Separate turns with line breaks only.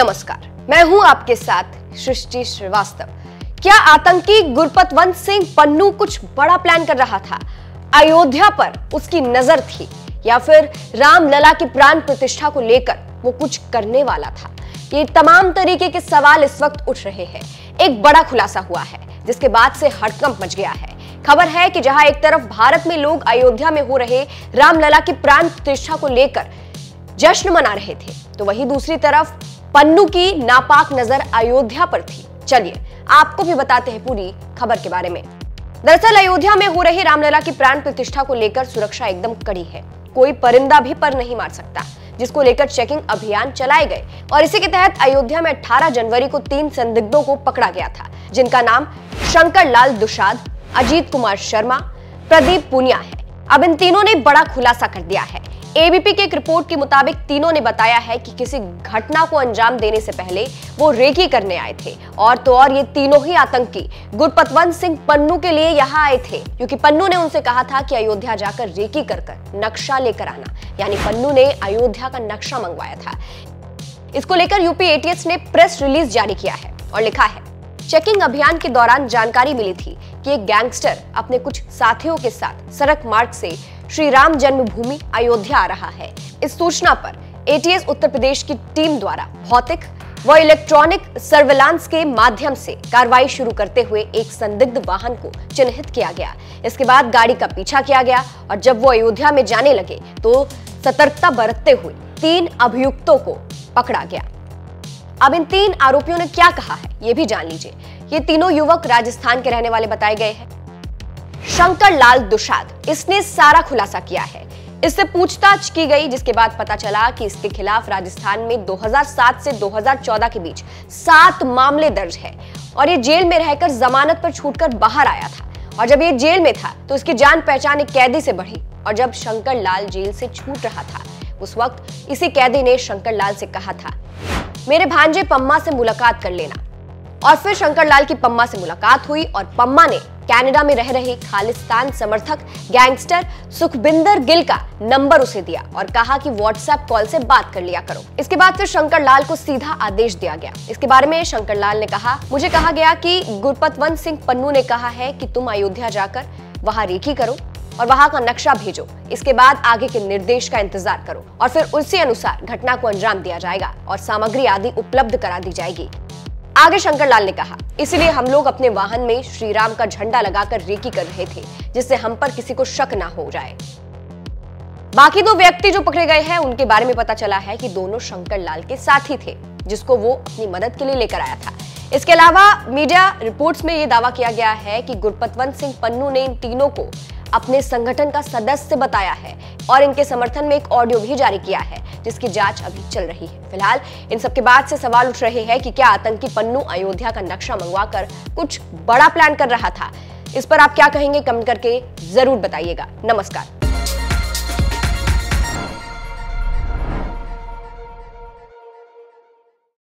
नमस्कार, मैं हूं आपके साथ सृष्टि श्रीवास्तव। क्या आतंकी गुरपतवंत सिंह पन्नू कुछ बड़ा प्लान कर रहा था? अयोध्या पर उसकी नजर थी या फिर रामलला की प्राण प्रतिष्ठा को लेकर वो कुछ करने वाला था? ये तमाम तरीके के सवाल इस वक्त उठ रहे हैं। एक बड़ा खुलासा हुआ है जिसके बाद से हड़कंप मच गया है। खबर है कि जहां एक तरफ भारत में लोग अयोध्या में हो रहे रामलला की प्राण प्रतिष्ठा को लेकर जश्न मना रहे थे, तो वहीं दूसरी तरफ पन्नू की नापाक नजर अयोध्या पर थी। चलिए आपको भी बताते हैं पूरी खबर के बारे में। दरअसल अयोध्या में हो रही रामलला की प्राण प्रतिष्ठा को लेकर सुरक्षा एकदम कड़ी है। कोई परिंदा भी पर नहीं मार सकता, जिसको लेकर चेकिंग अभियान चलाए गए और इसी के तहत अयोध्या में 18 जनवरी को 3 संदिग्धों को पकड़ा गया था, जिनका नाम शंकर लाल दुसाद, अजीत कुमार शर्मा, प्रदीप पुनिया है। अब इन तीनों ने बड़ा खुलासा कर दिया है। एबीपी की एक रिपोर्ट के मुताबिक तीनों ने बताया है कि किसी घटना को अंजाम देने से पहले वो रेकी करने आए थे, और तो और ये तीनों ही आतंकी गुरपतवंत सिंह पन्नू के लिए यहाँ आए थे, क्योंकि पन्नू ने उनसे कहा था कि अयोध्या जाकर रेकी कर नक्शा लेकर आना। यानी पन्नू ने अयोध्या का नक्शा मंगवाया था। इसको लेकर यूपी एटीएस ने प्रेस रिलीज जारी किया है और लिखा है, चेकिंग अभियान के दौरान जानकारी मिली थी कि एक गैंगस्टर अपने कुछ साथियों के साथ सड़क मार्ग से श्री राम जन्मभूमि अयोध्या आ रहा है। इस सूचना पर एटीएस उत्तर प्रदेश की टीम द्वारा भौतिक व इलेक्ट्रॉनिक सर्विलांस के माध्यम से कार्रवाई शुरू करते हुए एक संदिग्ध वाहन को चिन्हित किया गया। इसके बाद गाड़ी का पीछा किया गया और जब वो अयोध्या में जाने लगे तो सतर्कता बरतते हुए 3 अभियुक्तों को पकड़ा गया। अब इन 3 आरोपियों ने क्या कहा है ये भी जान लीजिए। ये तीनों युवक राजस्थान के रहने वाले बताए गए हैं। शंकर लाल दुसाद, इसने सारा खुलासा किया है। इससे पूछताछ की गई, जिसके बाद पता चला कि इसके खिलाफ राजस्थान में 2007 से 2014 के बीच 7 मामले दर्ज है और ये जेल में रहकर जमानत पर छूटकर बाहर आया था। और जब ये जेल में था तो इसकी जान पहचान एक कैदी से बढ़ी, और जब शंकर लाल जेल से छूट रहा था उस वक्त इसी कैदी ने शंकर लाल से कहा था, मेरे भांजे पम्मा से मुलाकात कर लेना। और फिर शंकर लाल की पम्मा से मुलाकात हुई और पम्मा ने कनाडा में रह रहे खालिस्तान समर्थक गैंगस्टर सुखबिंदर गिल का नंबर उसे दिया और कहा कि व्हाट्सएप कॉल से बात कर लिया करो। इसके बाद फिर शंकर लाल को सीधा आदेश दिया गया। इसके बारे में शंकर लाल ने कहा, मुझे कहा गया कि गुरपतवंत सिंह पन्नू ने कहा है कि तुम अयोध्या जाकर वहां रेकी करो और वहां का नक्शा भेजो। इसके बाद आगे के निर्देश का इंतजार करो और फिर उसी अनुसार घटना को अंजाम दिया जाएगा और सामग्री आदि उपलब्ध करा दी जाएगी। आगे शंकर लाल ने कहा, इसलिए हम लोग अपने वाहन में श्री राम का झंडा लगाकर रेकी कर रहे थे, जिससे हम पर किसी को शक ना हो जाए। बाकी 2 व्यक्ति जो पकड़े गए हैं उनके बारे में पता चला है कि दोनों शंकर लाल के साथी थे, जिसको वो अपनी मदद के लिए लेकर आया था। इसके अलावा मीडिया रिपोर्ट्स में यह दावा किया गया है कि गुरपतवंत सिंह पन्नू ने इन तीनों को अपने संगठन का सदस्य बताया है और इनके समर्थन में एक ऑडियो भी जारी किया है, जिसकी जांच अभी चल रही है। फिलहाल इन सबके बाद से सवाल उठ रहे हैं कि क्या आतंकी पन्नू अयोध्या का नक्शा मंगवाकर कुछ बड़ा प्लान कर रहा था? इस पर आप क्या कहेंगे कमेंट करके जरूर बताइएगा। नमस्कार।